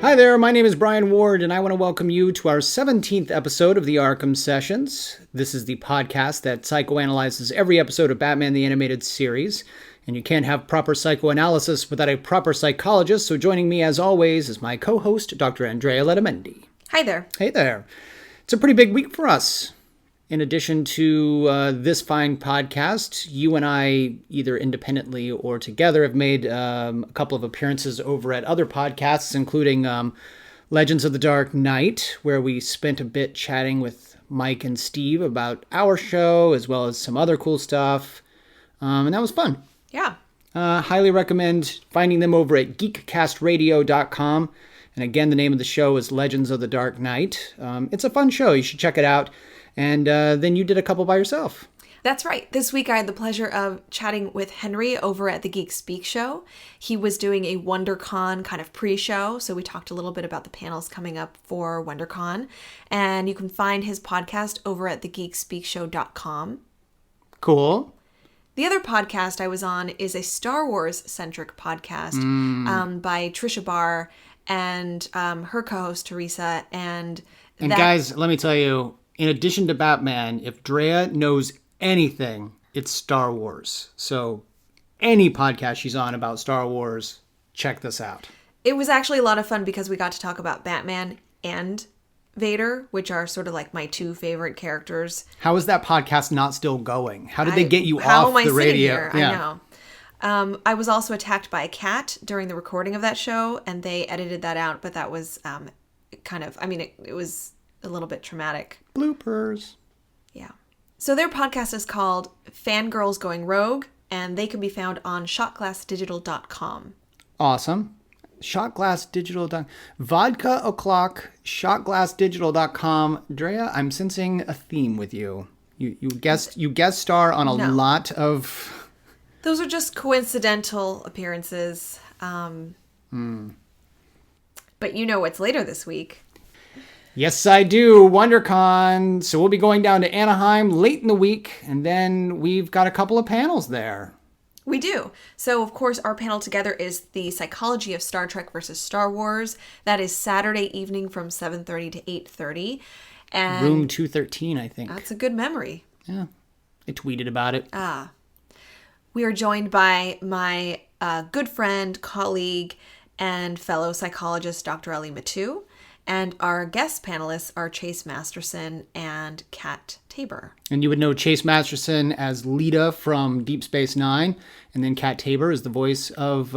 Hi there, my name is Brian Ward, and I want to welcome you to our 17th episode of the Arkham Sessions. This is the podcast that psychoanalyzes every episode of Batman the Animated Series, and you can't have proper psychoanalysis without a proper psychologist, so joining me as always is my co-host, Dr. Andrea Letamendi. Hi there. Hey there. It's a pretty big week for us. In addition to this fine podcast, you and I, either independently or together, have made a couple of appearances over at other podcasts, including Legends of the Dark Knight, where we spent a bit chatting with Mike and Steve about our show, as well as some other cool stuff. And that was fun. Yeah. Highly recommend finding them over at geekcastradio.com. And again, the name of the show is Legends of the Dark Knight. It's a fun show. You should check it out. And then you did a couple by yourself. That's right. This week I had the pleasure of chatting with Henry over at the Geek Speak show. He was doing a WonderCon kind of pre-show, so we talked a little bit about the panels coming up for WonderCon. And you can find his podcast over at thegeekspeakshow.com. Cool. The other podcast I was on is a Star Wars-centric podcast by Trisha Barr and her co-host Teresa. And guys, let me tell you, in addition to Batman, if Drea knows anything, it's Star Wars. So any podcast she's on about Star Wars, check this out. It was actually a lot of fun because we got to talk about Batman and Vader, which are sort of like my two favorite characters. How is that podcast not still going? How did they get you how off am I the sitting radio? Here? Yeah. I know. I was also attacked by a cat during the recording of that show, and they edited that out, but that was it was a little bit traumatic. Bloopers. Yeah. So their podcast is called Fangirls Going Rogue, and they can be found on shotglassdigital.com. Awesome. Shotglassdigital. Vodka o'clock, shotglassdigital.com. Drea, I'm sensing a theme with you. You guest star on a lot of... Those are just coincidental appearances. But you know what's later this week. Yes, I do. WonderCon. So we'll be going down to Anaheim late in the week, and then we've got a couple of panels there. We do. So, of course, our panel together is the psychology of Star Trek versus Star Wars. That is Saturday evening from 7:30 to 8:30. And Room 213, I think. That's a good memory. Yeah. I tweeted about it. We are joined by my good friend, colleague, and fellow psychologist, Dr. Ellie Matu. And our guest panelists are Chase Masterson and Kat Tabor. And you would know Chase Masterson as Lita from Deep Space Nine, and then Kat Tabor is the voice of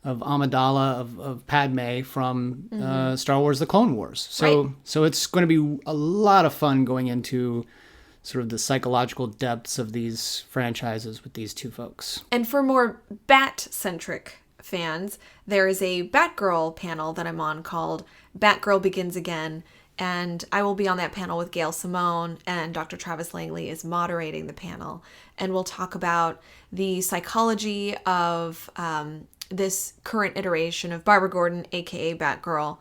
Amidala of Padme from Star Wars: The Clone Wars. So it's going to be a lot of fun going into sort of the psychological depths of these franchises with these two folks. And for more Bat-centric fans, there is a Batgirl panel that I'm on called Batgirl Begins Again, and I will be on that panel with Gail Simone, and Dr. Travis Langley is moderating the panel, and we'll talk about the psychology of this current iteration of Barbara Gordon, aka Batgirl,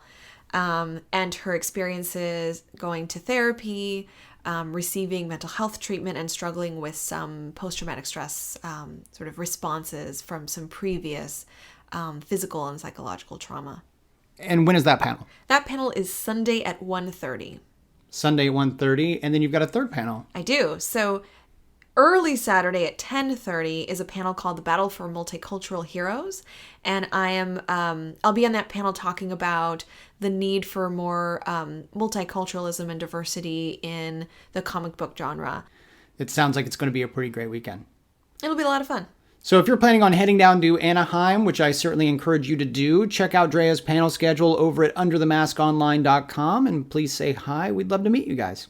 and her experiences going to therapy, receiving mental health treatment, and struggling with some post-traumatic stress sort of responses from some previous physical and psychological trauma. And when is that panel? That panel is Sunday at 1:30. Sunday at 1:30, and then you've got a third panel. I do. So early Saturday at 10:30 is a panel called The Battle for Multicultural Heroes, and I'll be on that panel talking about the need for more multiculturalism and diversity in the comic book genre. It sounds like it's going to be a pretty great weekend. It'll be a lot of fun. So if you're planning on heading down to Anaheim, which I certainly encourage you to do, check out Drea's panel schedule over at underthemaskonline.com, and please say hi. We'd love to meet you guys.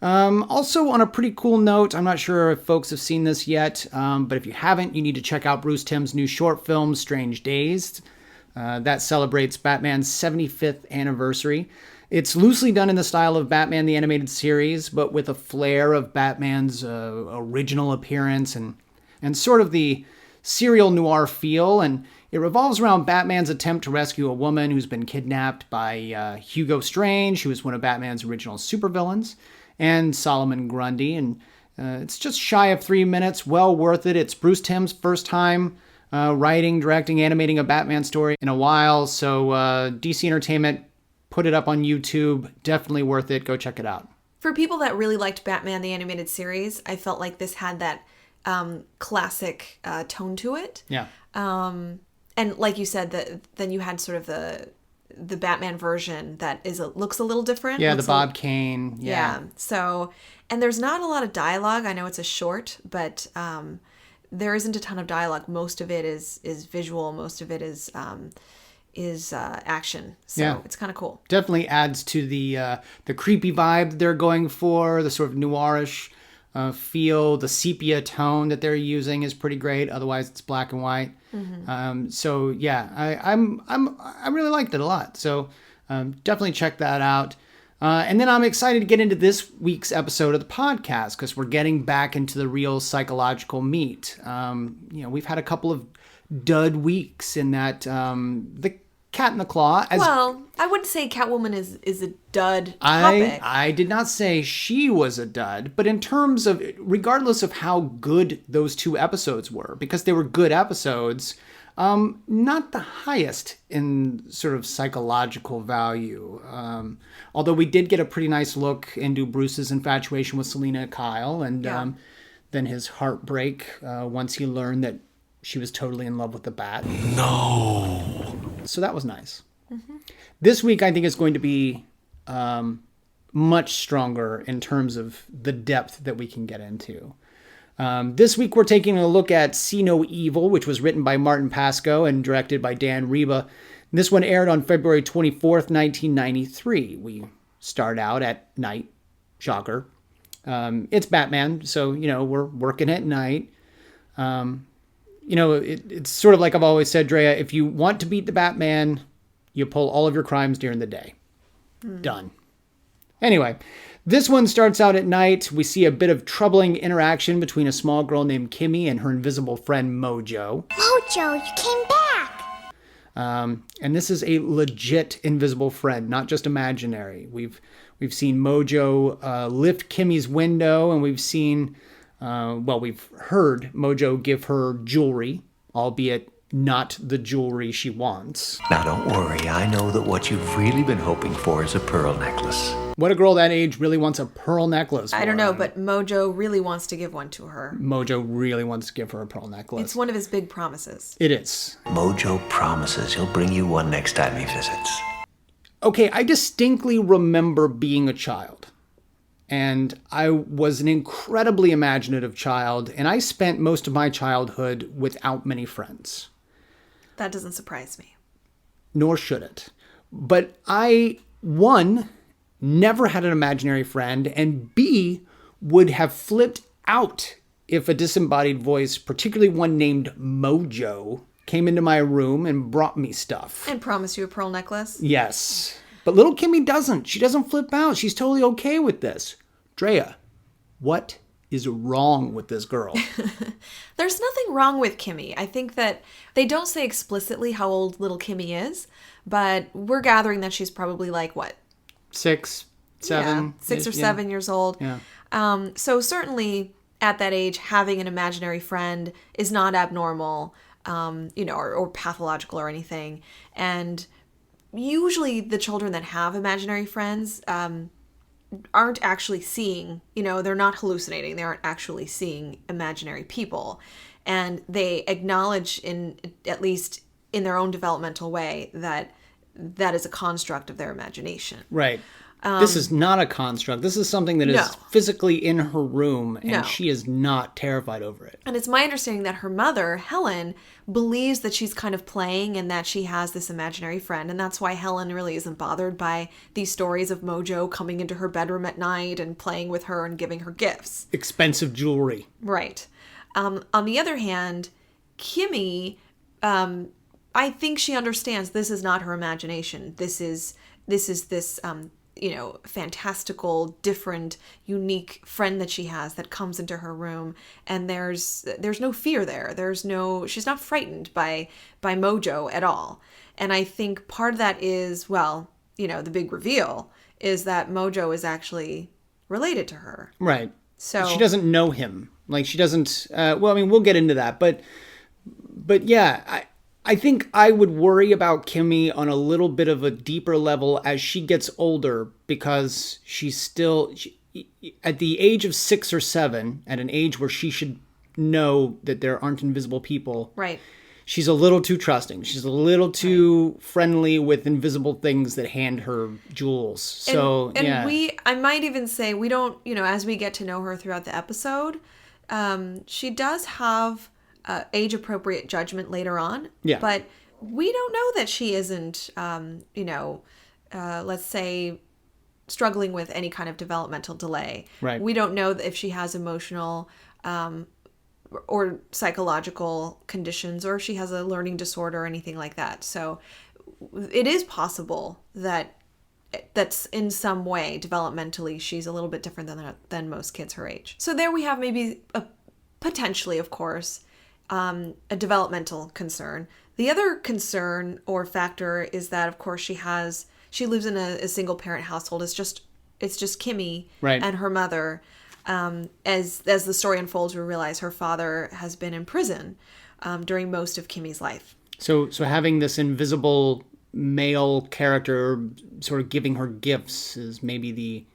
Also, on a pretty cool note, I'm not sure if folks have seen this yet, but if you haven't, you need to check out Bruce Timm's new short film, Strange Days. That celebrates Batman's 75th anniversary. It's loosely done in the style of Batman the Animated Series, but with a flair of Batman's original appearance and sort of the serial noir feel, and it revolves around Batman's attempt to rescue a woman who's been kidnapped by Hugo Strange, who is one of Batman's original supervillains, and Solomon Grundy, and it's just shy of 3 minutes, well worth it. It's Bruce Timm's first time writing, directing, animating a Batman story in a while. So DC Entertainment put it up on YouTube. Definitely worth it. Go check it out. For people that really liked Batman the Animated Series, I felt like this had that classic tone to it. Yeah. And like you said, then you had sort of the Batman version that looks a little different. Yeah, the Bob Kane. Yeah. So, and there's not a lot of dialogue. I know it's a short, but there isn't a ton of dialogue. Most of it is visual. Most of it is action. So it's kind of cool. Definitely adds to the creepy vibe they're going for, the sort of noirish feel. The sepia tone that they're using is pretty great. Otherwise, it's black and white. Mm-hmm. So yeah, I really liked it a lot. So definitely check that out. And then I'm excited to get into this week's episode of the podcast because we're getting back into the real psychological meat. We've had a couple of dud weeks in that the Cat in the Claw. I wouldn't say Catwoman is a dud topic. I did not say she was a dud, but in terms of, regardless of how good those two episodes were, because they were good episodes, not the highest in sort of psychological value. Although we did get a pretty nice look into Bruce's infatuation with Selina Kyle, and then his heartbreak once he learned that she was totally in love with the Bat. No. So that was nice. Mm-hmm. This week, I think, is going to be much stronger in terms of the depth that we can get into. This week, we're taking a look at See No Evil, which was written by Martin Pasco and directed by Dan Reba. This one aired on February 24th, 1993. We start out at night. Shocker. It's Batman, so, we're working at night. It's sort of like I've always said, Drea, if you want to beat the Batman, you pull all of your crimes during the day. Done. Anyway, this one starts out at night. We see a bit of troubling interaction between a small girl named Kimmy and her invisible friend Mojo. Mojo, you came back! And this is a legit invisible friend, not just imaginary. We've seen Mojo lift Kimmy's window, and we've seen... we've heard Mojo give her jewelry, albeit not the jewelry she wants. Now don't worry, I know that what you've really been hoping for is a pearl necklace. What a girl that age really wants a pearl necklace for? I don't know, but Mojo really wants to give one to her. Mojo really wants to give her a pearl necklace. It's one of his big promises. It is. Mojo promises he'll bring you one next time he visits. Okay, I distinctly remember being a child. And I was an incredibly imaginative child, and I spent most of my childhood without many friends. That doesn't surprise me. Nor should it. But I, one, never had an imaginary friend, and B, would have flipped out if a disembodied voice, particularly one named Mojo, came into my room and brought me stuff. And promised you a pearl necklace? Yes. But little Kimmy doesn't. She doesn't flip out. She's totally okay with this. Drea, what is wrong with this girl? There's nothing wrong with Kimmy. I think that they don't say explicitly how old little Kimmy is, but we're gathering that she's probably like, what? 6, 7? Yeah, 6 or 7 years old. Yeah. So certainly at that age, having an imaginary friend is not abnormal, or pathological or anything. And usually the children that have imaginary friends aren't actually seeing, they're not hallucinating. They aren't actually seeing imaginary people. And they acknowledge at least in their own developmental way, that is a construct of their imagination. Right. This is not a construct. This is something that is physically in her room, and she is not terrified over it. And it's my understanding that her mother, Helen, believes that she's kind of playing and that she has this imaginary friend. And that's why Helen really isn't bothered by these stories of Mojo coming into her bedroom at night and playing with her and giving her gifts. Expensive jewelry. Right. On the other hand, Kimmy, I think she understands this is not her imagination. This is this fantastical, different, unique friend that she has that comes into her room, and there's no fear there. She's not frightened by Mojo at all. And I think part of that is, the big reveal is that Mojo is actually related to her. Right. So she doesn't know him. Like, she doesn't, we'll get into that, but But yeah, I think I would worry about Kimmy on a little bit of a deeper level as she gets older, because she's still at the age of 6 or 7, at an age where she should know that there aren't invisible people. Right. She's a little too trusting. She's a little too friendly with invisible things that hand her jewels. So, and yeah. I might even say, we don't, as we get to know her throughout the episode, she does have age appropriate judgment later on. Yeah. But we don't know that she isn't, let's say, struggling with any kind of developmental delay. Right. We don't know if she has emotional or psychological conditions, or if she has a learning disorder or anything like that. So it is possible that that's in some way developmentally she's a little bit different than most kids her age. So there we have maybe potentially, of course, a developmental concern. The other concern or factor is that, of course, she lives in a single parent household. It's just Kimmy and her mother. As the story unfolds, we realize her father has been in prison during most of Kimmy's life. So having this invisible male character sort of giving her gifts is maybe the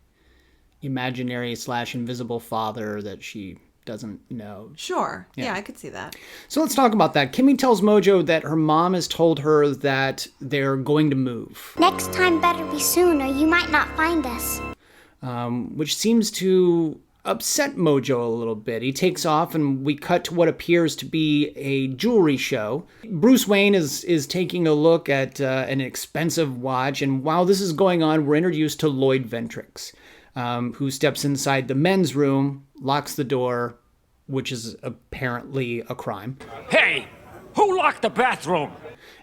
imaginary / invisible father that she doesn't know. Sure. Yeah, I could see that. So let's talk about that. Kimmy tells Mojo that her mom has told her that they're going to move. Next time better be soon, or you might not find us. Which seems to upset Mojo a little bit. He takes off and we cut to what appears to be a jewelry show. Bruce Wayne is taking a look at an expensive watch, and while this is going on, we're introduced to Lloyd Ventrix, who steps inside the men's room, locks the door, which is apparently a crime. Hey, who locked the bathroom?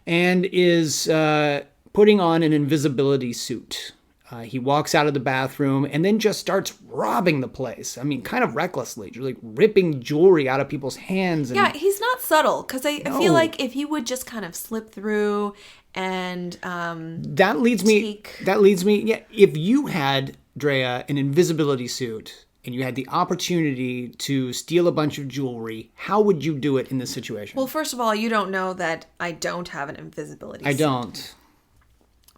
And is putting on an invisibility suit. He walks out of the bathroom and then just starts robbing the place. I mean, kind of recklessly, just like ripping jewelry out of people's hands. And... yeah, he's not subtle, because I feel like if he would just kind of slip through and that leads me. Yeah, if you had, Drea, an invisibility suit and you had the opportunity to steal a bunch of jewelry, how would you do it in this situation? Well, first of all, you don't know that I don't have an invisibility suit. I don't.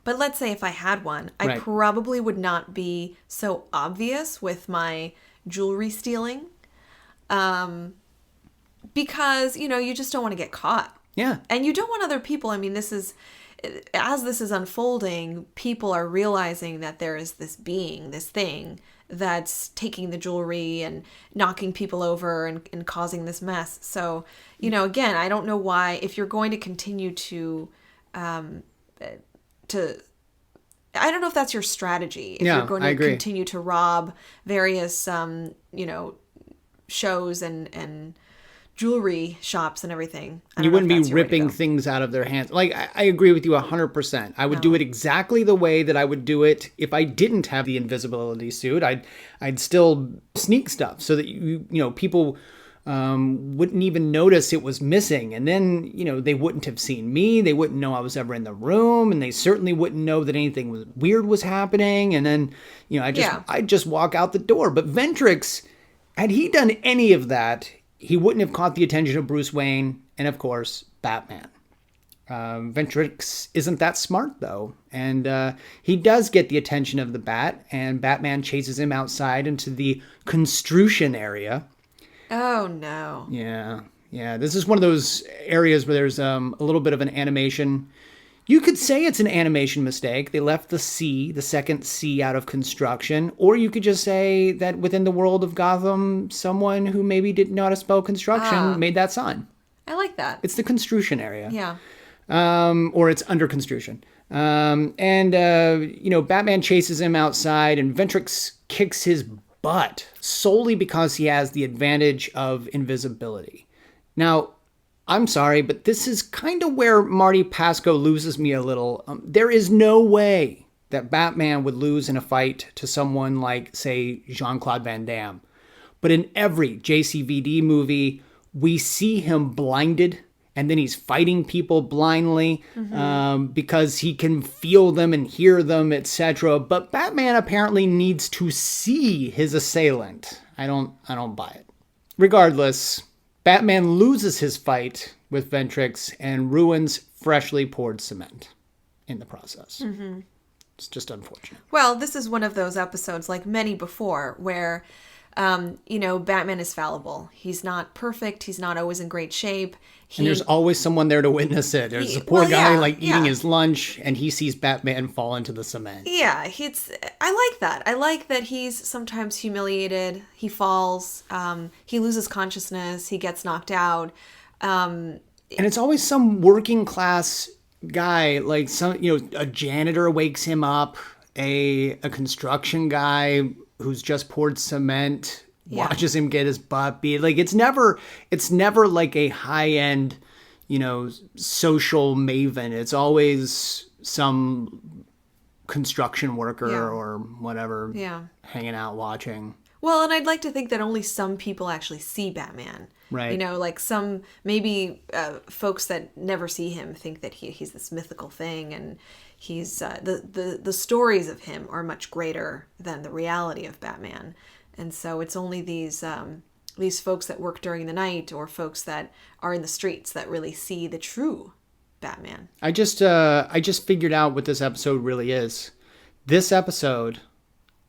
But let's say if I had one, I probably would not be so obvious with my jewelry stealing. Because, you just don't want to get caught. Yeah. And you don't want other people. I mean, as this is unfolding, people are realizing that there is this thing that's taking the jewelry and knocking people over and causing this mess. So, again, I don't know why, if you're going to continue to I don't know if that's your strategy. If you're going to continue to rob various, shows and jewelry shops and everything. You wouldn't be ripping things out of their hands. Like, I agree with you 100%. I would do it exactly the way that I would do it if I didn't have the invisibility suit. I'd still sneak stuff so that people wouldn't even notice it was missing. And then, they wouldn't have seen me. They wouldn't know I was ever in the room. And they certainly wouldn't know that anything weird was happening. And then, I'd just walk out the door. But Ventrix, had he done any of that, he wouldn't have caught the attention of Bruce Wayne and, of course, Batman. Ventrix isn't that smart, though. And he does get the attention of the Bat. And Batman chases him outside into the construction area. Oh, no. Yeah. This is one of those areas where there's a little bit of an animation. You could say it's an animation mistake. They left the second C out of construction. Or you could just say that within the world of Gotham, someone who maybe didn't know how to spell construction made that sign. I like that. It's the construction area. Yeah. Or it's under construction. Batman chases him outside and Ventrix kicks his butt solely because he has the advantage of invisibility. Now, I'm sorry, but this is kind of where Marty Pasco loses me a little. There is no way that Batman would lose in a fight to someone like, say, Jean-Claude Van Damme. But in every JCVD movie, we see him blinded, and then he's fighting people blindly because he can feel them and hear them, etc. But Batman apparently needs to see his assailant. I don't buy it. Regardless, Batman loses his fight with Ventrix and ruins freshly poured cement in the process. It's just unfortunate. Well, this is one of those episodes, like many before, where, Batman is fallible. He's not perfect. He's not always in great shape. And there's always someone there to witness it. There's a poor guy eating his lunch, and he sees Batman fall into the cement. Yeah, I like that. I like that he's sometimes humiliated. He falls. He loses consciousness. He gets knocked out. And it's always some working class guy, like a janitor wakes him up, a construction guy who's just poured cement watches him get his butt beat. Like it's never like a high end, social maven. It's always some construction worker or whatever hanging out watching. Well, and I'd like to think that only some people actually see Batman. Right. Like some, maybe folks that never see him think that he's this mythical thing, and he's, the stories of him are much greater than the reality of Batman. And so it's only these folks that work during the night or folks that are in the streets that really see the true Batman. I just figured out what this episode really is. This episode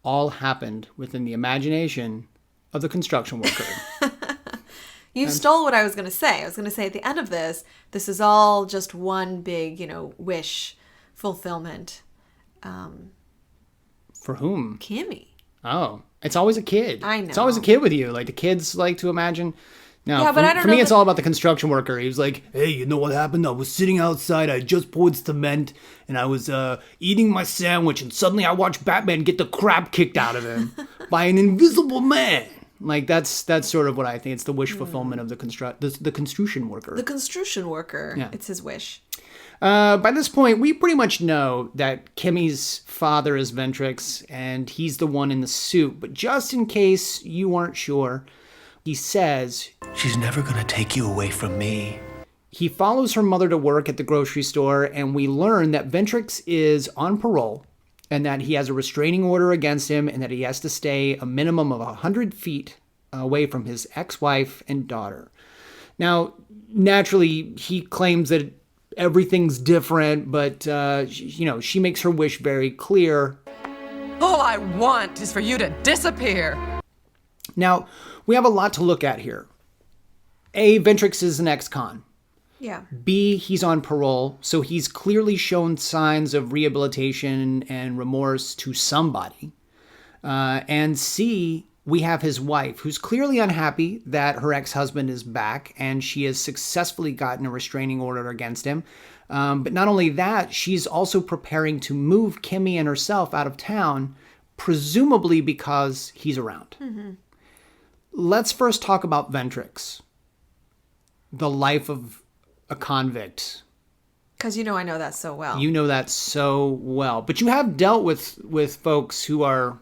all happened within the imagination of the construction worker. You stole what I was going to say. I was going to say at the end of this is all just one big, wish fulfillment. For whom? Kimmy. Oh, it's always a kid. I know. It's always a kid with you. Like the kids like to imagine. No, yeah, but I don't for know me, it's all about the construction worker. He was like, hey, you know what happened? I was sitting outside. I just poured cement and I was eating my sandwich. And suddenly I watched Batman get the crap kicked out of him by an invisible man. Like that's sort of what I think. It's the wish fulfillment of the construction worker. The construction worker. Yeah. It's his wish. By this point, we pretty much know that Kimmy's father is Ventrix, and he's the one in the suit. But just in case you weren't sure, he says, she's never gonna take you away from me. He follows her mother to work at the grocery store, and we learn that Ventrix is on parole, and that he has a restraining order against him, and that he has to stay a minimum of 100 feet away from his ex-wife and daughter. Now, naturally, he claims that everything's different, but, she makes her wish very clear. All I want is for you to disappear. Now, we have a lot to look at here. A, Ventrix is an ex-con. Yeah. B, he's on parole, so he's clearly shown signs of rehabilitation and remorse to somebody. And C, we have his wife, who's clearly unhappy that her ex-husband is back, and she has successfully gotten a restraining order against him. But not only that, she's also preparing to move Kimmy and herself out of town, presumably because he's around. Mm-hmm. Let's first talk about Ventrix, the life of a convict. Because I know that so well. You know that so well. But you have dealt with folks who are,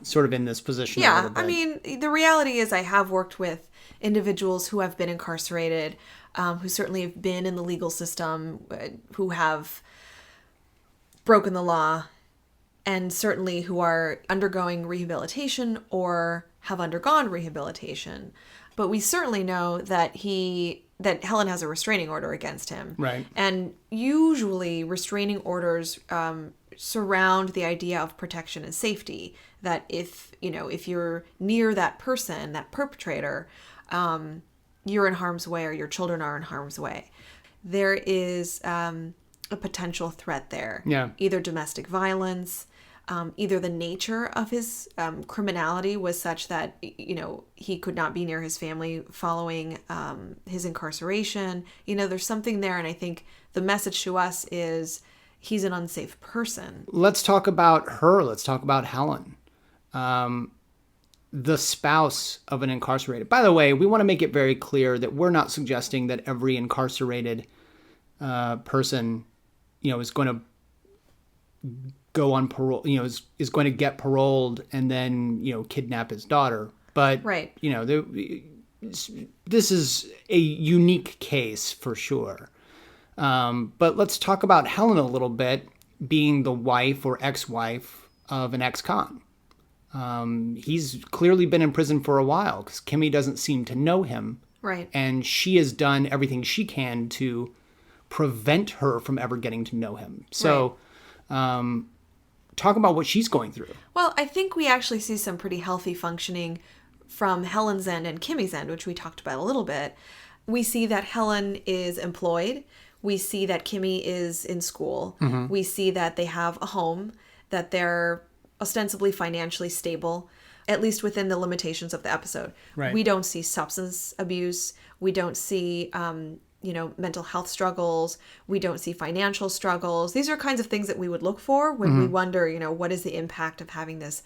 sort of in this position. Yeah, I mean, the reality is I have worked with individuals who have been incarcerated, who certainly have been in the legal system, who have broken the law, and certainly who are undergoing rehabilitation or have undergone rehabilitation. But we certainly know that Helen has a restraining order against him. Right. And usually restraining orders surround the idea of protection and safety, that if you're near that person, that perpetrator, you're in harm's way or your children are in harm's way. There is a potential threat there. Yeah. Either domestic violence, either the nature of his criminality was such that, he could not be near his family following his incarceration. There's something there. And I think the message to us is he's an unsafe person. Let's talk about her. Let's talk about Helen, the spouse of an incarcerated. By the way, we want to make it very clear that we're not suggesting that every incarcerated person, is going to go on parole, is going to get paroled and then, kidnap his daughter. But, right. This is a unique case for sure. But let's talk about Helen a little bit, being the wife or ex-wife of an ex-con. He's clearly been in prison for a while because Kimmy doesn't seem to know him Right. And she has done everything she can to prevent her from ever getting to know him. So talk about what she's going through. Well, I think we actually see some pretty healthy functioning from Helen's end and Kimmy's end, which we talked about a little bit. We see that Helen is employed. We see that Kimmy is in school. We see that they have a home, that they're ostensibly financially stable, at least within the limitations of the episode. Right. We don't see substance abuse. We don't see, mental health struggles. We don't see financial struggles. These are kinds of things that we would look for when we wonder, what is the impact of having this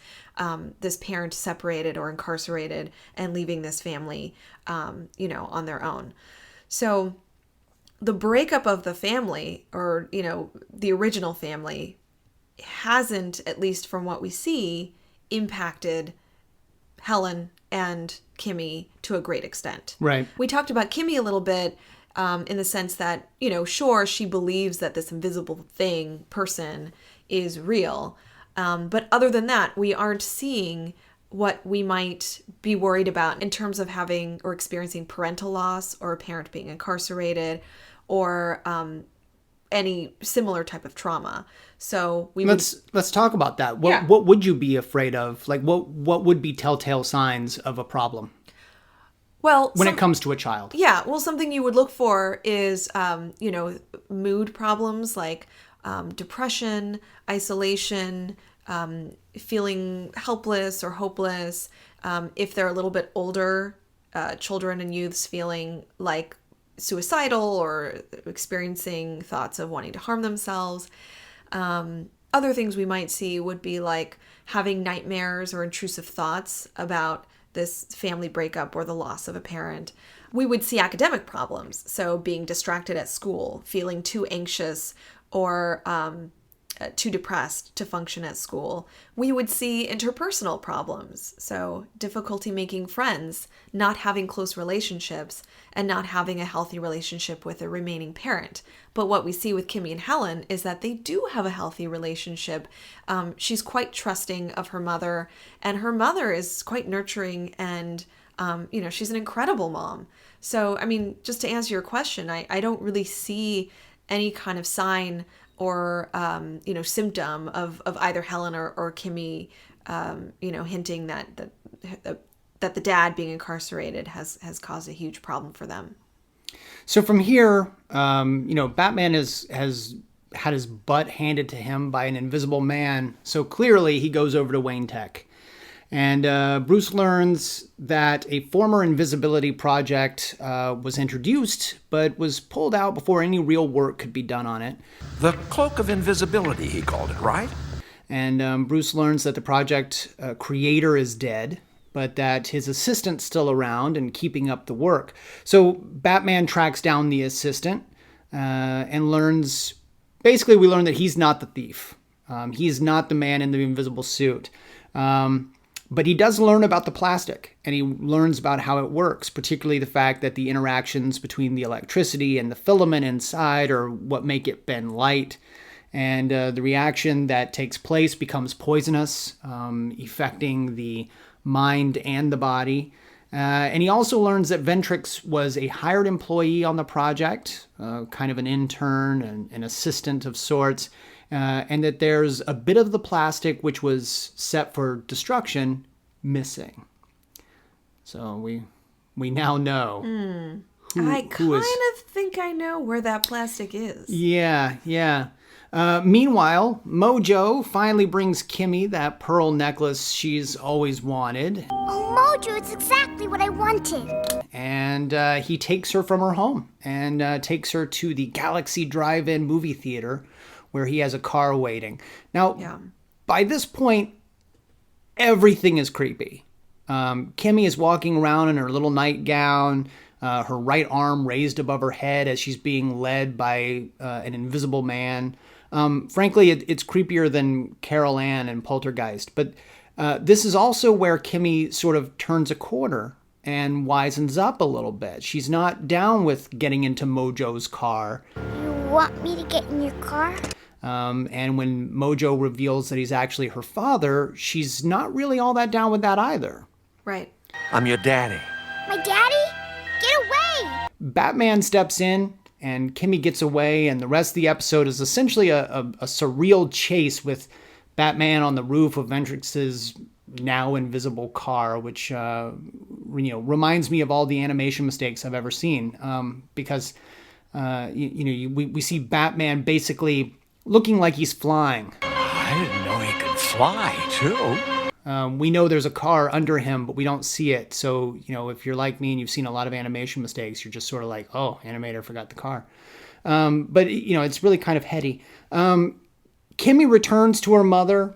parent separated or incarcerated and leaving this family, on their own. So the breakup of the family, or, the original family, hasn't, at least from what we see, impacted Helen and Kimmy to a great extent. Right. We talked about Kimmy a little bit in the sense that, sure, she believes that this invisible person is real. But other than that, we aren't seeing what we might be worried about in terms of having or experiencing parental loss, or a parent being incarcerated, or any similar type of trauma. So let's talk about that. What would you be afraid of? Like what would be telltale signs of a problem? Well, when it comes to a child. Yeah, well, something you would look for is, mood problems like depression, isolation, feeling helpless or hopeless. If they're a little bit older, children and youths feeling like suicidal or experiencing thoughts of wanting to harm themselves. Other things we might see would be like having nightmares or intrusive thoughts about this family breakup or the loss of a parent. We would see academic problems, so being distracted at school, feeling too anxious or too depressed to function at school. We would see interpersonal problems, so difficulty making friends, not having close relationships, and not having a healthy relationship with a remaining parent. But what we see with Kimmy and Helen is that they do have a healthy relationship. She's quite trusting of her mother, and her mother is quite nurturing, and she's an incredible mom. So, I mean, just to answer your question, I don't really see any kind of sign or symptom of either Helen or Kimmy, hinting that the dad being incarcerated has caused a huge problem for them. So from here, Batman has had his butt handed to him by an invisible man. So clearly he goes over to Wayne Tech. And Bruce learns that a former invisibility project was introduced, but was pulled out before any real work could be done on it. The Cloak of Invisibility, he called it, right? And Bruce learns that the project creator is dead, but that his assistant's still around and keeping up the work. So Batman tracks down the assistant and learns... Basically, we learn that he's not the thief. He's not the man in the invisible suit. But he does learn about the plastic, and he learns about how it works, particularly the fact that the interactions between the electricity and the filament inside are what make it bend light. And the reaction that takes place becomes poisonous, affecting the mind and the body. And he also learns that Ventrix was a hired employee on the project, kind of an intern and an assistant of sorts. And that there's a bit of the plastic which was set for destruction missing. So we now know. I kind of think I know where that plastic is. Yeah. Meanwhile, Mojo finally brings Kimmy that pearl necklace she's always wanted. Oh, Mojo, it's exactly what I wanted. And he takes her from her home and takes her to the Galaxy Drive-In movie theater, where he has a car waiting. Now, by this point, everything is creepy. Kimmy is walking around in her little nightgown, her right arm raised above her head as she's being led by an invisible man. Frankly, it's creepier than Carol Ann and Poltergeist. But this is also where Kimmy sort of turns a corner and wisens up a little bit. She's not down with getting into Mojo's car. You want me to get in your car? And when Mojo reveals that he's actually her father, she's not really all that down with that either. Right. I'm your daddy. My daddy? Get away Batman steps in and Kimmy gets away, and the rest of the episode is essentially a surreal chase with Batman on the roof of Ventrix's now invisible car, which reminds me of all the animation mistakes I've ever seen, because we see Batman basically looking like he's flying. I didn't know he could fly, too. We know there's a car under him, but we don't see it. So, if you're like me and you've seen a lot of animation mistakes, you're just sort of like, oh, animator forgot the car. But it's really kind of heady. Kimmy returns to her mother.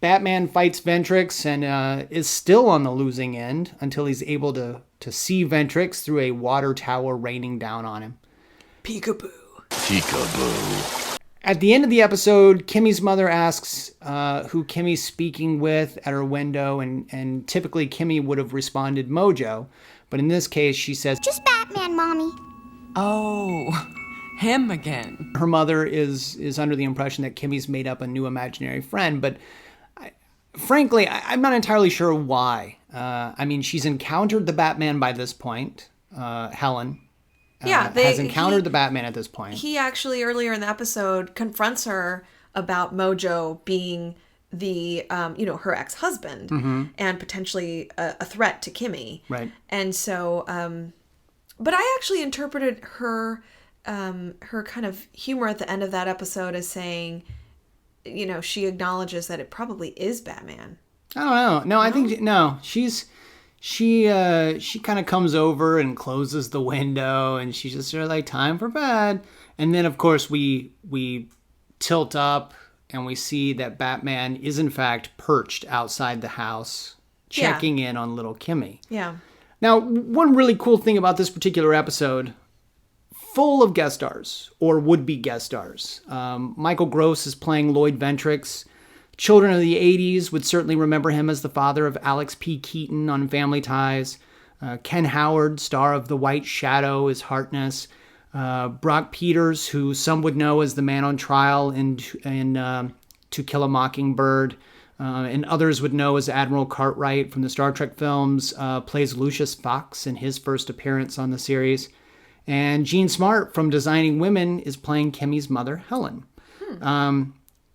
Batman fights Ventrix and is still on the losing end until he's able to see Ventrix through a water tower raining down on him. Peekaboo. Peekaboo. At the end of the episode, Kimmy's mother asks who Kimmy's speaking with at her window, and typically Kimmy would have responded Mojo, but in this case she says, Just Batman, Mommy. Oh, him again. Her mother is under the impression that Kimmy's made up a new imaginary friend, but frankly, I'm not entirely sure why. She's encountered the Batman by this point, Helen. Has encountered the Batman at this point. He actually, earlier in the episode, confronts her about Mojo being the, her ex-husband and potentially a threat to Kimmy. Right. And so, but I actually interpreted her kind of humor at the end of that episode as saying, she acknowledges that it probably is Batman. I don't know. No, I think she kind of comes over and closes the window, and she's just sort of like, time for bed. And then, of course, we tilt up and we see that Batman is in fact perched outside the house, checking in on little Kimmy. Yeah. Now, one really cool thing about this particular episode, full of guest stars, or would-be guest stars. Michael Gross is playing Lloyd Ventrix. Children of the 80s would certainly remember him as the father of Alex P. Keaton on Family Ties. Ken Howard, star of The White Shadow, is Harkness. Brock Peters, who some would know as the man on trial in To Kill a Mockingbird, and others would know as Admiral Cartwright from the Star Trek films, plays Lucius Fox in his first appearance on the series. And Jean Smart from Designing Women is playing Kimmy's mother, Helen.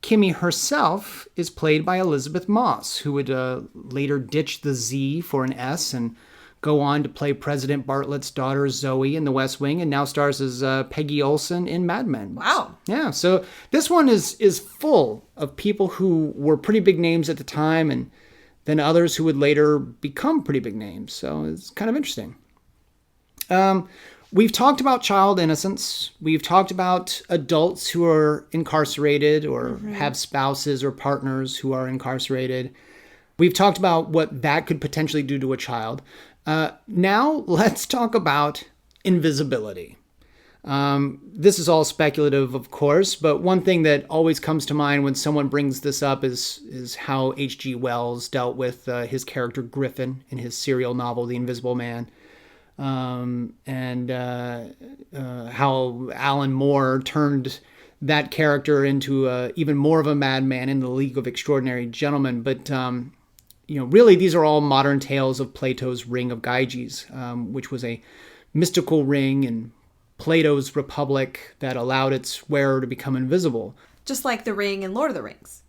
Kimmy herself is played by Elizabeth Moss, who would later ditch the Z for an S and go on to play President Bartlett's daughter, Zoe, in The West Wing, and now stars as Peggy Olson in Mad Men. Wow. Yeah, so this one is full of people who were pretty big names at the time, and then others who would later become pretty big names. So it's kind of interesting. We've talked about child innocence. We've talked about adults who are incarcerated or have spouses or partners who are incarcerated. We've talked about what that could potentially do to a child. Now let's talk about invisibility. This is all speculative, of course, but one thing that always comes to mind when someone brings this up is how H.G. Wells dealt with his character Griffin in his serial novel, The Invisible Man. And how Alan Moore turned that character into even more of a madman in the League of Extraordinary Gentlemen. But, really these are all modern tales of Plato's Ring of Gyges, which was a mystical ring in Plato's Republic that allowed its wearer to become invisible. Just like the ring in Lord of the Rings.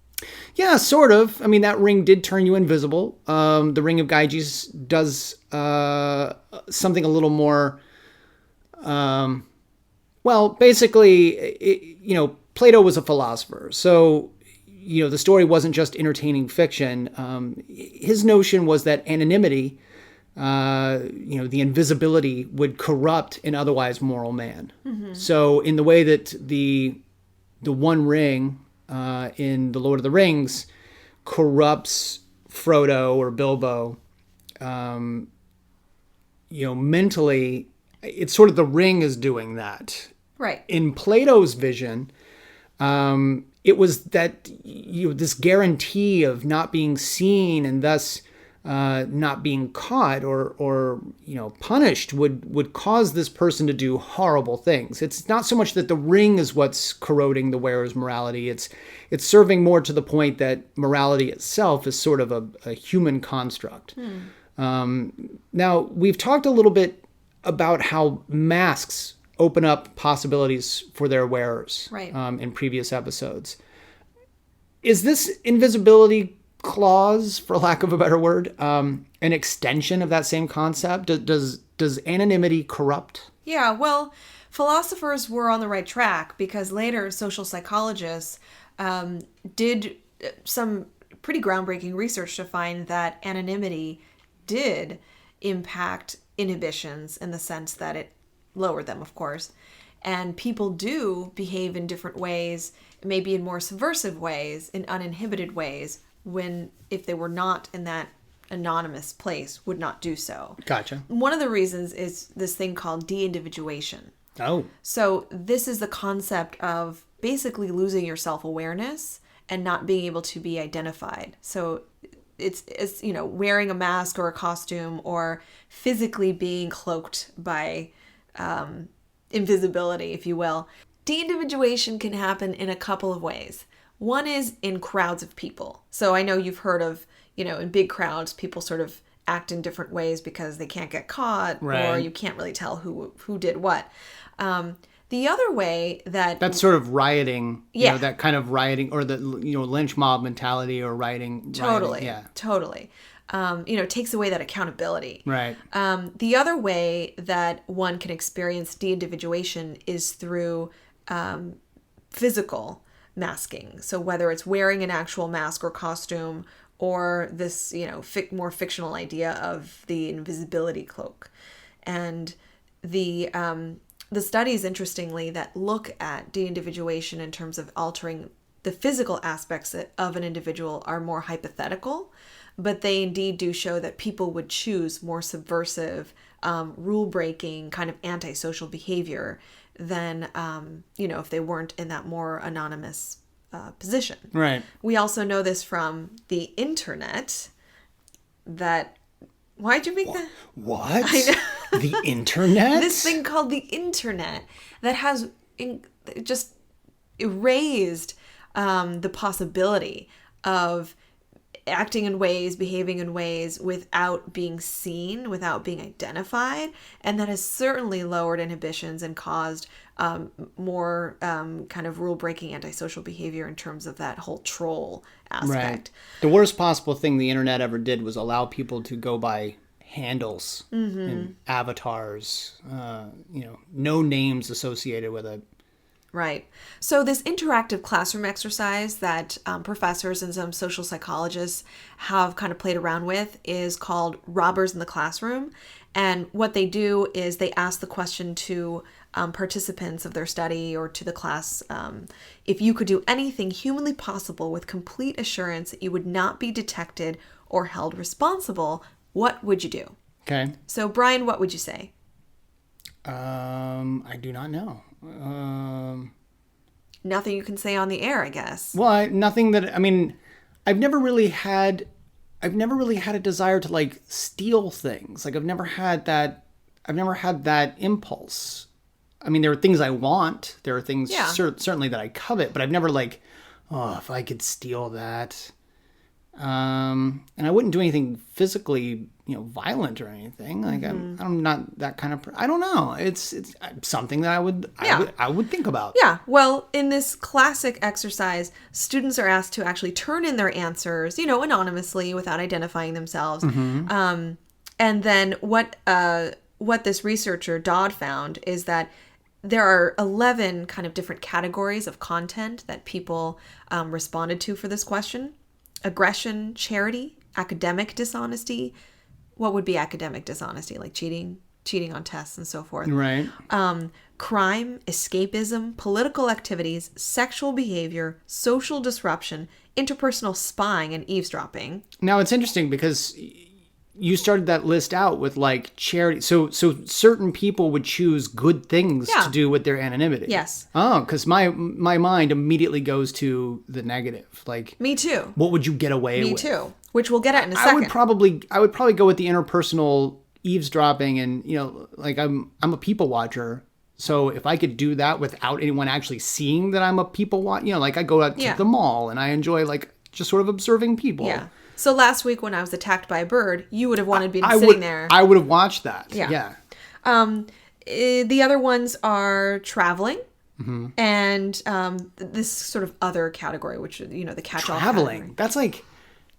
Yeah, sort of. I mean, that ring did turn you invisible. The Ring of Gyges does something a little more... basically, Plato was a philosopher. So, the story wasn't just entertaining fiction. His notion was that anonymity, the invisibility, would corrupt an otherwise moral man. Mm-hmm. So in the way that the One Ring... in The Lord of the Rings corrupts Frodo or Bilbo, mentally, it's sort of the ring is doing that. Right. In Plato's vision, it was that this guarantee of not being seen and thus not being caught or punished would cause this person to do horrible things. It's not so much that the ring is what's corroding the wearer's morality. It's serving more to the point that morality itself is sort of a human construct. Now, we've talked a little bit about how masks open up possibilities for their wearers, Right. In previous episodes. Is this invisibility clause, for lack of a better word, an extension of that same concept? Does anonymity corrupt? Yeah, well, philosophers were on the right track because later social psychologists did some pretty groundbreaking research to find that anonymity did impact inhibitions in the sense that it lowered them, of course. And people do behave in different ways, maybe in more subversive ways, in uninhibited ways, if they were not in that anonymous place, would not do so. Gotcha. One of the reasons is this thing called de-individuation. Oh. So this is the concept of basically losing your self-awareness and not being able to be identified. So it's wearing a mask or a costume or physically being cloaked by invisibility, if you will. De-individuation can happen in a couple of ways. One is in crowds of people. So I know you've heard of, in big crowds, people sort of act in different ways because they can't get caught, right, or you can't really tell who did what. The other way that's sort of rioting, yeah, that kind of rioting, or the lynch mob mentality, or rioting. Totally, yeah, totally. Takes away that accountability. Right. The other way that one can experience de-individuation is through physical masking. So whether it's wearing an actual mask or costume, or this, more fictional idea of the invisibility cloak. And the studies, interestingly, that look at de-individuation in terms of altering the physical aspects of an individual are more hypothetical, but they indeed do show that people would choose more subversive, rule-breaking, kind of antisocial behavior than, if they weren't in that more anonymous position. Right. We also know this from the internet. Why'd you make that? What? I know. The internet? This thing called the internet that has just erased the possibility of acting in ways, behaving in ways without being seen, without being identified. And that has certainly lowered inhibitions and caused more kind of rule-breaking antisocial behavior in terms of that whole troll aspect. Right. The worst possible thing the internet ever did was allow people to go by handles and avatars, no names associated with it. Right. So this interactive classroom exercise that professors and some social psychologists have kind of played around with is called Robbers in the Classroom. And what they do is they ask the question to participants of their study or to the class, if you could do anything humanly possible with complete assurance that you would not be detected or held responsible, what would you do? Okay. So Brian, what would you say? I do not know. Nothing you can say on the air, I guess. Well, nothing that, I've never really had a desire to like steal things. Like I've never had that impulse. There are things I want. There are things certainly that I covet, but I've never like, oh, if I could steal that. And I wouldn't do anything physically, violent or anything. Like I'm not that kind of. I don't know. It's something that I would think about. Yeah. Well, in this classic exercise, students are asked to actually turn in their answers, anonymously without identifying themselves. And then what this researcher Dodd found is that there are 11 kind of different categories of content that people responded to for this question. Aggression, charity, academic dishonesty. What would be academic dishonesty? Like cheating on tests and so forth. Right. Crime, escapism, political activities, sexual behavior, social disruption, interpersonal spying, and eavesdropping. Now it's interesting because you started that list out with like charity. So certain people would choose good things to do with their anonymity. Yes. Oh, because my mind immediately goes to the negative. Like me too. What would you get away with? Me too. Which we'll get at in a second. I would probably go with the interpersonal eavesdropping, and like I'm a people watcher. So if I could do that without anyone actually seeing that I'm a people watcher, like I go out to the mall and I enjoy like just sort of observing people. Yeah. So last week when I was attacked by a bird, you would have wanted me to be sitting there. I would have watched that. Yeah. The other ones are traveling. Mm-hmm. And this sort of other category, which, the catch-all Traveling. category.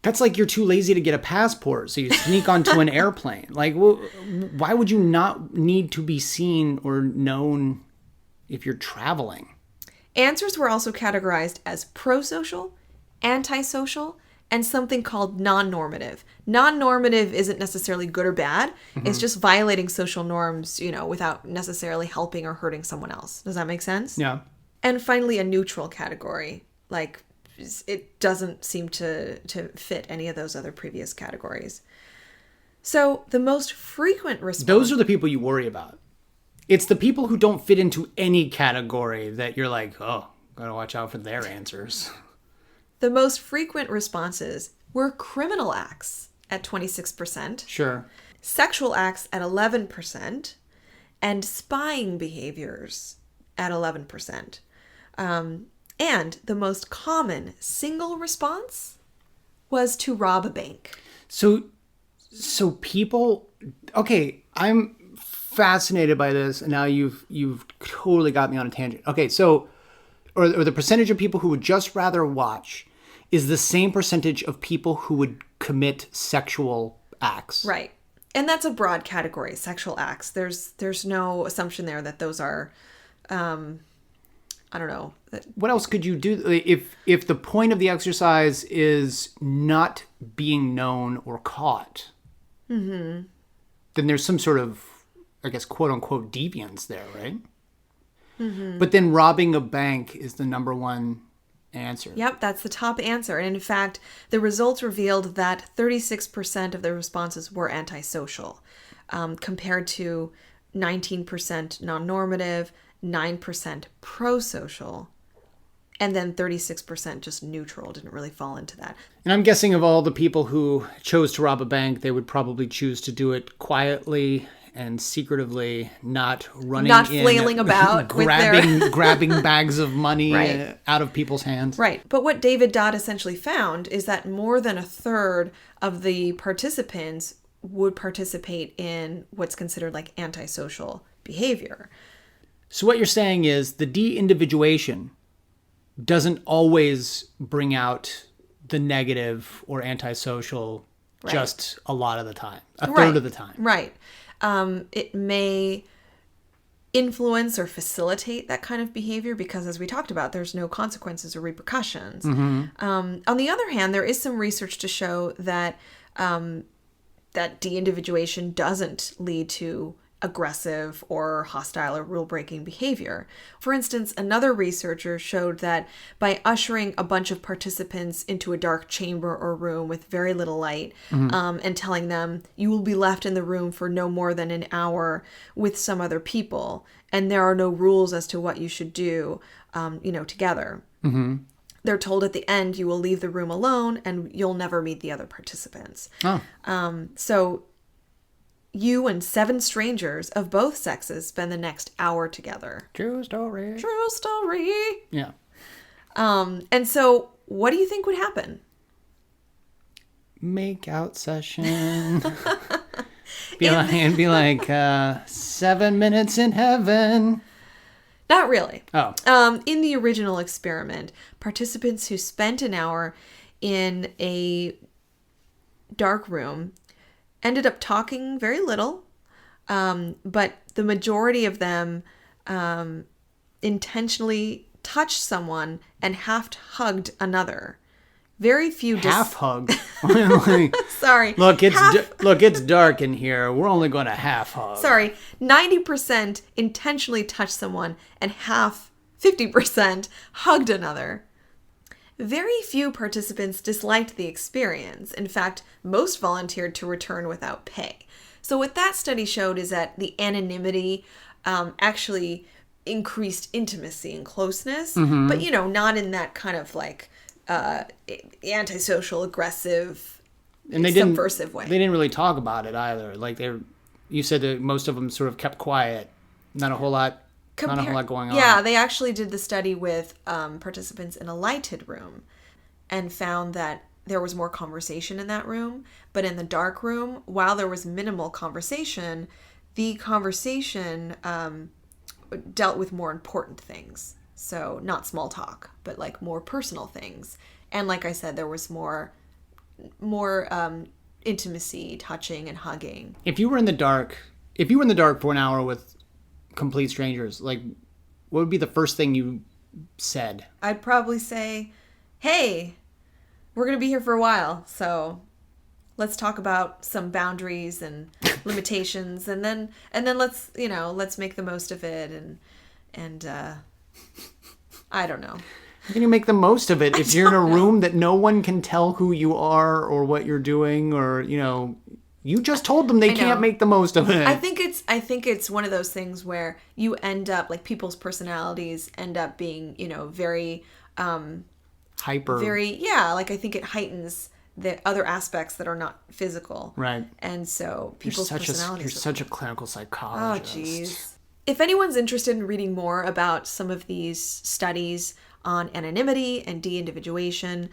That's like you're too lazy to get a passport, so you sneak onto an airplane. Like, why would you not need to be seen or known if you're traveling? Answers were also categorized as pro-social, antisocial, and something called non-normative. Non-normative isn't necessarily good or bad. It's just violating social norms, without necessarily helping or hurting someone else. Does that make sense? Yeah. And finally, a neutral category. Like, it doesn't seem to fit any of those other previous categories. So the most frequent response... Those are the people you worry about. It's the people who don't fit into any category that you're like, oh, gotta watch out for their answers. The most frequent responses were criminal acts at 26%. Sure. Sexual acts at 11%, and spying behaviors at 11%. And the most common single response was to rob a bank. So people, okay, I'm fascinated by this, and now you've totally got me on a tangent. Okay, so, or the percentage of people who would just rather watch is the same percentage of people who would commit sexual acts. Right. And that's a broad category, sexual acts. There's no assumption there that those are, I don't know. What else could you do if the point of the exercise is not being known or caught? Mm-hmm. Then there's some sort of, I guess, quote unquote deviance there, right? Mm-hmm. But then robbing a bank is the number one answer. Yep, that's the top answer. And in fact, the results revealed that 36% of the responses were antisocial, compared to 19% non-normative, 9% pro-social, and then 36% just neutral, didn't really fall into that. And I'm guessing of all the people who chose to rob a bank, they would probably choose to do it quietly and secretively, not running not in, flailing about grabbing bags of money right. out of people's hands. Right. But what David Dodd essentially found is that more than a third of the participants would participate in what's considered like antisocial behavior. So what you're saying is the de-individuation doesn't always bring out the negative or antisocial right. just a lot of the time, a right. third of the time. Right. It may influence or facilitate that kind of behavior because, as we talked about, there's no consequences or repercussions. Mm-hmm. On the other hand, there is some research to show that that de-individuation doesn't lead to aggressive or hostile or rule-breaking behavior. For instance, another researcher showed that by ushering a bunch of participants into a dark chamber or room with very little light, mm-hmm. And telling them you will be left in the room for no more than an hour with some other people, and there are no rules as to what you should do, together. Mm-hmm. They're told at the end you will leave the room alone and you'll never meet the other participants. Oh. So you and 7 strangers of both sexes spend the next hour together. True story. True story. Yeah. And so what do you think would happen? Make out session. be like 7 minutes in heaven. Not really. Oh. In the original experiment, participants who spent an hour in a dark room ended up talking very little, but the majority of them intentionally touched someone and half-hugged another. Very few... half-hug? Sorry. Look, it's dark in here. We're only going to half-hug. Sorry. 90% intentionally touched someone and 50% hugged another. Very few participants disliked the experience. In fact, most volunteered to return without pay. So what that study showed is that the anonymity actually increased intimacy and closeness, mm-hmm. but, not in that kind of like antisocial, aggressive, and subversive way. They didn't really talk about it either. Like you said that most of them sort of kept quiet. Not a whole lot going on. Yeah, they actually did the study with participants in a lighted room and found that there was more conversation in that room. But in the dark room, while there was minimal conversation, the conversation dealt with more important things. So not small talk, but like more personal things. And like I said, there was more intimacy, touching and hugging. If you were in the dark for an hour with complete strangers, like, what would be the first thing you said? I'd probably say, hey, we're going to be here for a while, so let's talk about some boundaries and limitations, and then let's make the most of it, and I don't know. How can you make the most of it if you're in a room that no one can tell who you are or what you're doing, or, you just told them they can't make the most of it. I think it's one of those things where you end up, like, people's personalities end up being, very hyper. Like, I think it heightens the other aspects that are not physical. Right. And so people's personalities. You're such a clinical psychologist. Oh, jeez. If anyone's interested in reading more about some of these studies on anonymity and de-individuation,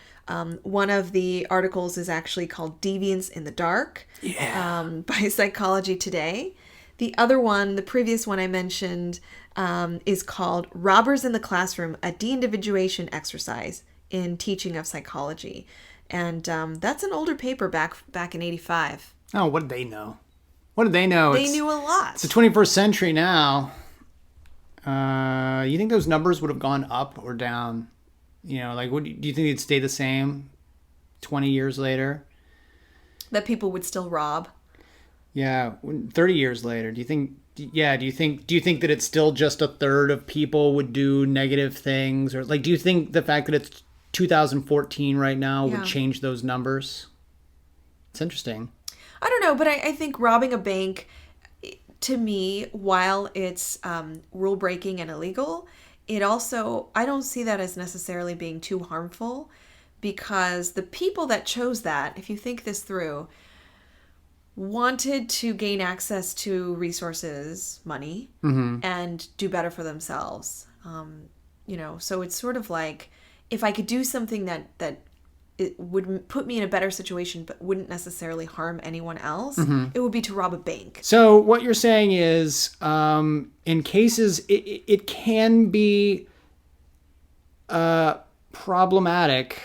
one of the articles is actually called Deviance in the Dark by Psychology Today. The other one, the previous one I mentioned, is called Robbers in the Classroom, a De-Individuation Exercise in Teaching of Psychology. And that's an older paper back in 1985. Oh, what did they know? What did they know? They knew a lot. It's the 21st century now. You think those numbers would have gone up or down? Do you think they'd stay the same 20 years later? That people would still rob? Yeah, 30 years later. Do you think that it's still just a third of people would do negative things? Or, like, do you think the fact that it's 2014 right now would change those numbers? It's interesting. I don't know, but I think robbing a bank, to me, while it's rule breaking and illegal, it also, I don't see that as necessarily being too harmful, because the people that chose that, if you think this through, wanted to gain access to resources, money, and do better for themselves. So it's sort of like, if I could do something that it would put me in a better situation but wouldn't necessarily harm anyone else, it would be to rob a bank. So what you're saying is, in cases, it can be problematic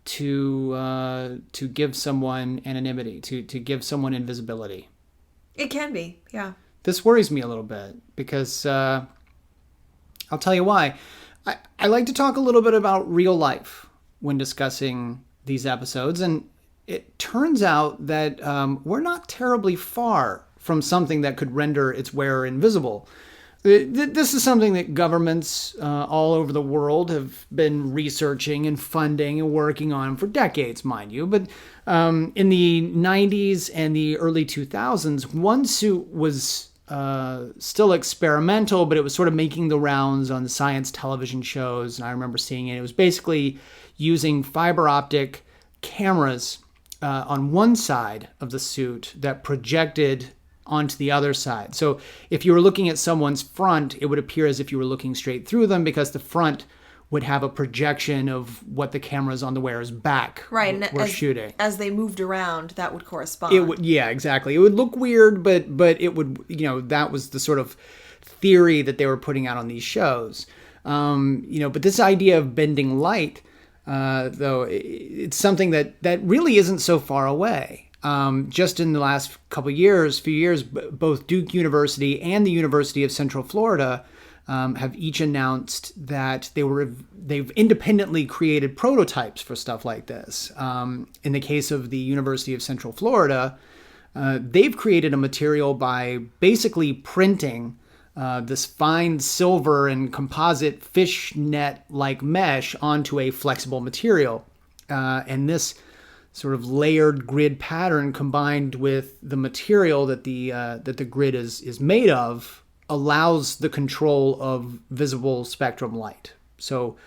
to give someone anonymity, to give someone invisibility. It can be, yeah. This worries me a little bit because I'll tell you why. I like to talk a little bit about real life when discussing these episodes, and it turns out that we're not terribly far from something that could render its wearer invisible. This is something that governments all over the world have been researching and funding and working on for decades, mind you. But in the 90s and the early 2000s, one suit was still experimental, but it was sort of making the rounds on the science television shows, and I remember seeing it. It was basically using fiber optic cameras on one side of the suit that projected onto the other side. So if you were looking at someone's front, it would appear as if you were looking straight through them, because the front would have a projection of what the cameras on the wearer's back were shooting. As they moved around, that would correspond. It would, yeah, exactly. It would look weird, but it would, that was the sort of theory that they were putting out on these shows. But this idea of bending light, though, it's something that really isn't so far away. Just in the last few years, both Duke University and the University of Central Florida have each announced that they've independently created prototypes for stuff like this. In the case of the University of Central Florida, they've created a material by basically printing this fine silver and composite fishnet-like mesh onto a flexible material. And this sort of layered grid pattern, combined with the material that the grid is made of, allows the control of visible spectrum light. So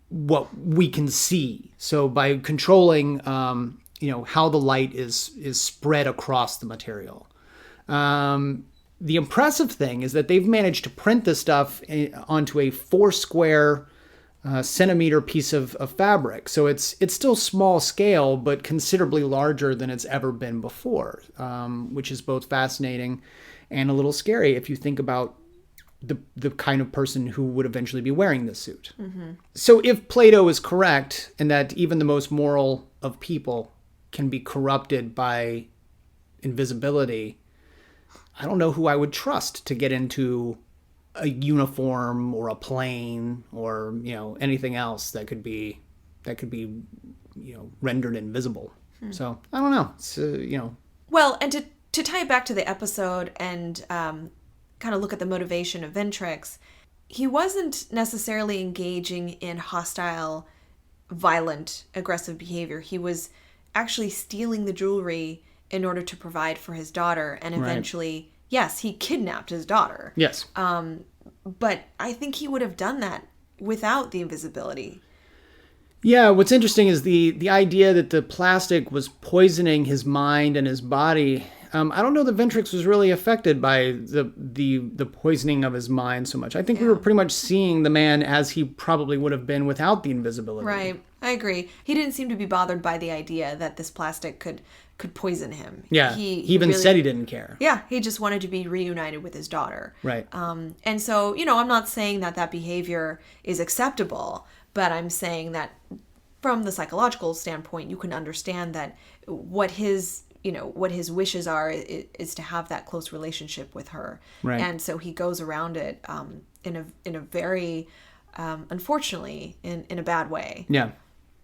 what we can see. So by controlling how the light is spread across the material. The impressive thing is that they've managed to print this stuff onto a 4 square centimeter piece of fabric. So it's still small scale, but considerably larger than it's ever been before, which is both fascinating and a little scary if you think about the kind of person who would eventually be wearing this suit. Mm-hmm. So if Plato is correct, and that even the most moral of people can be corrupted by invisibility, I don't know who I would trust to get into a uniform or a plane or, anything else that could be rendered invisible. So I don't know. It's, Well, and to tie it back to the episode and kind of look at the motivation of Ventrix, he wasn't necessarily engaging in hostile, violent, aggressive behavior. He was actually stealing the jewelry in order to provide for his daughter, and eventually, yes, he kidnapped his daughter. Yes. But I think he would have done that without the invisibility. Yeah, what's interesting is the idea that the plastic was poisoning his mind and his body. I don't know that Ventrix was really affected by the poisoning of his mind so much. I think we were pretty much seeing the man as he probably would have been without the invisibility. Right, I agree. He didn't seem to be bothered by the idea that this plastic could poison him. Yeah, he even really said he didn't care. Yeah, he just wanted to be reunited with his daughter. Right. And so, I'm not saying that behavior is acceptable, but I'm saying that from the psychological standpoint, you can understand that what his wishes are is to have that close relationship with her. Right. And so he goes around it in a very, unfortunately, in a bad way. Yeah.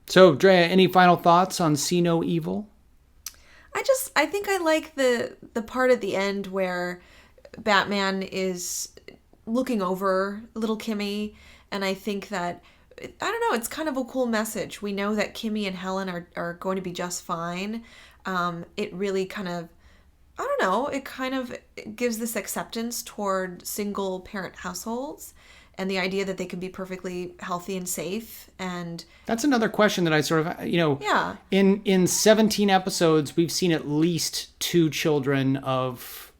So, Drea, any final thoughts on See No Evil? I think I like the part at the end where Batman is looking over little Kimmy, and I think that, I don't know, it's kind of a cool message. We know that Kimmy and Helen are going to be just fine. It really kind of, I don't know, it kind of gives this acceptance toward single parent households and the idea that they can be perfectly healthy and safe. And that's another question that I sort of, in 17 episodes, we've seen at least 2 children of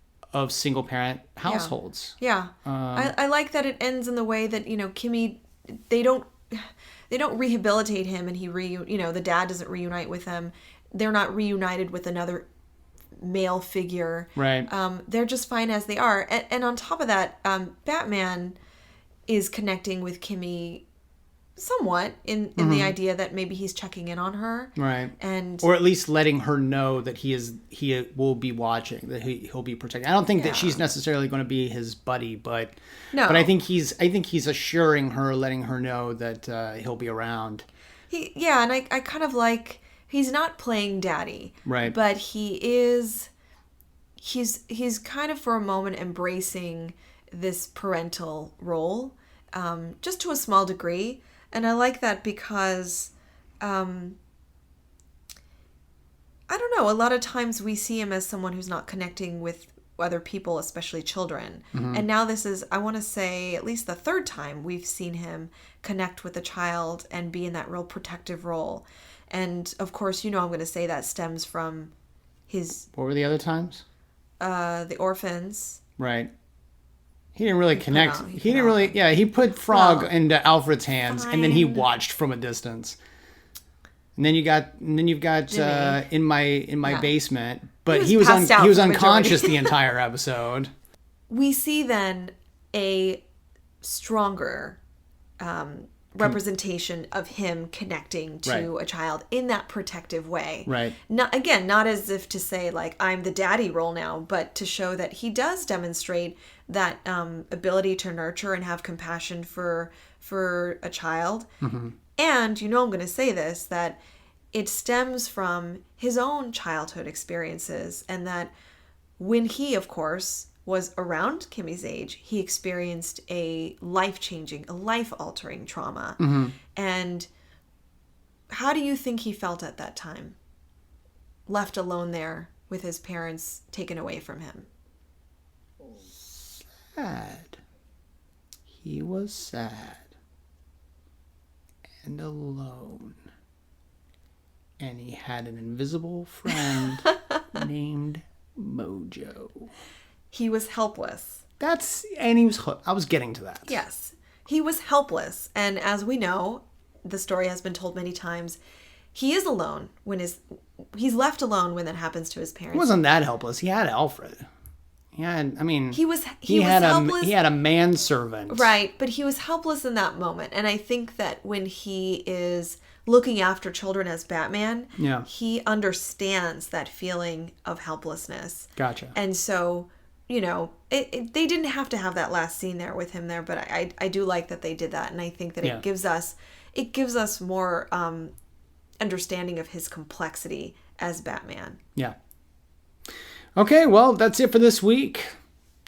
single parent households. Yeah. I like that it ends in the way that, Kimmy, they don't rehabilitate him, and the dad doesn't reunite with him. They're not reunited with another male figure. Right. They're just fine as they are. And on top of that, Batman is connecting with Kimmy somewhat in the idea that maybe he's checking in on her. Right. And or at least letting her know that he will be watching, that he'll be protecting. I don't think that she's necessarily going to be his buddy, but I think he's assuring her, letting her know that he'll be around. And I kind of like, he's not playing daddy. Right. But he's kind of for a moment embracing this parental role, just to a small degree. And I like that because, I don't know, a lot of times we see him as someone who's not connecting with other people, especially children. Mm-hmm. And now this is, I want to say, at least the 3rd time we've seen him connect with a child and be in that real protective role. And of course, I'm going to say that stems from his... What were the other times? The orphans. Right. He didn't really connect. He didn't really... Yeah, he put Frog into Alfred's hands, and then he watched from a distance. And then you've got in my basement, but he was unconscious the entire episode. We see then a stronger representation of him connecting to a child in that protective way. Right. Not as if to say like I'm the daddy role now, but to show that he does demonstrate that ability to nurture and have compassion for a child. Mm-hmm. And I'm going to say this, that it stems from his own childhood experiences, and that when he, of course, was around Kimmy's age, he experienced a life-changing, a life-altering trauma. Mm-hmm. And how do you think he felt at that time? Left alone there with his parents taken away from him. Sad. He was sad. And alone. And he had an invisible friend named Mojo. He was helpless. I was getting to that. Yes. He was helpless. And as we know, the story has been told many times, he is alone when he's left alone when that happens to his parents. He wasn't that helpless. He had Alfred. Yeah, I mean, he was helpless. He had a manservant. Right, but he was helpless in that moment. And I think that when he is looking after children as Batman, he understands that feeling of helplessness. Gotcha. And so, they didn't have to have that last scene there with him there, but I do like that they did that. And I think that it gives us more understanding of his complexity as Batman. Yeah. Okay, well, that's it for this week.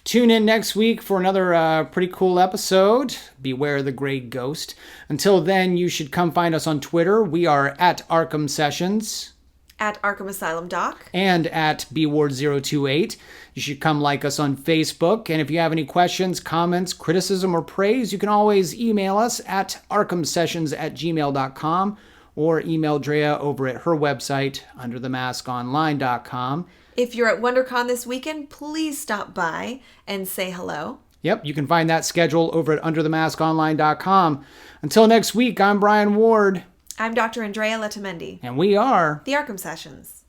Tune in next week for another pretty cool episode. Beware the Gray Ghost. Until then, you should come find us on Twitter. We are at Arkham Sessions. At Arkham Asylum Doc. And at BWard028. You should come like us on Facebook. And if you have any questions, comments, criticism, or praise, you can always email us at arkhamsessions@gmail.com or email Drea over at her website, underthemaskonline.com. If you're at WonderCon this weekend, please stop by and say hello. Yep, you can find that schedule over at underthemaskonline.com. Until next week, I'm Brian Ward. I'm Dr. Andrea Letamendi. And we are the Arkham Sessions.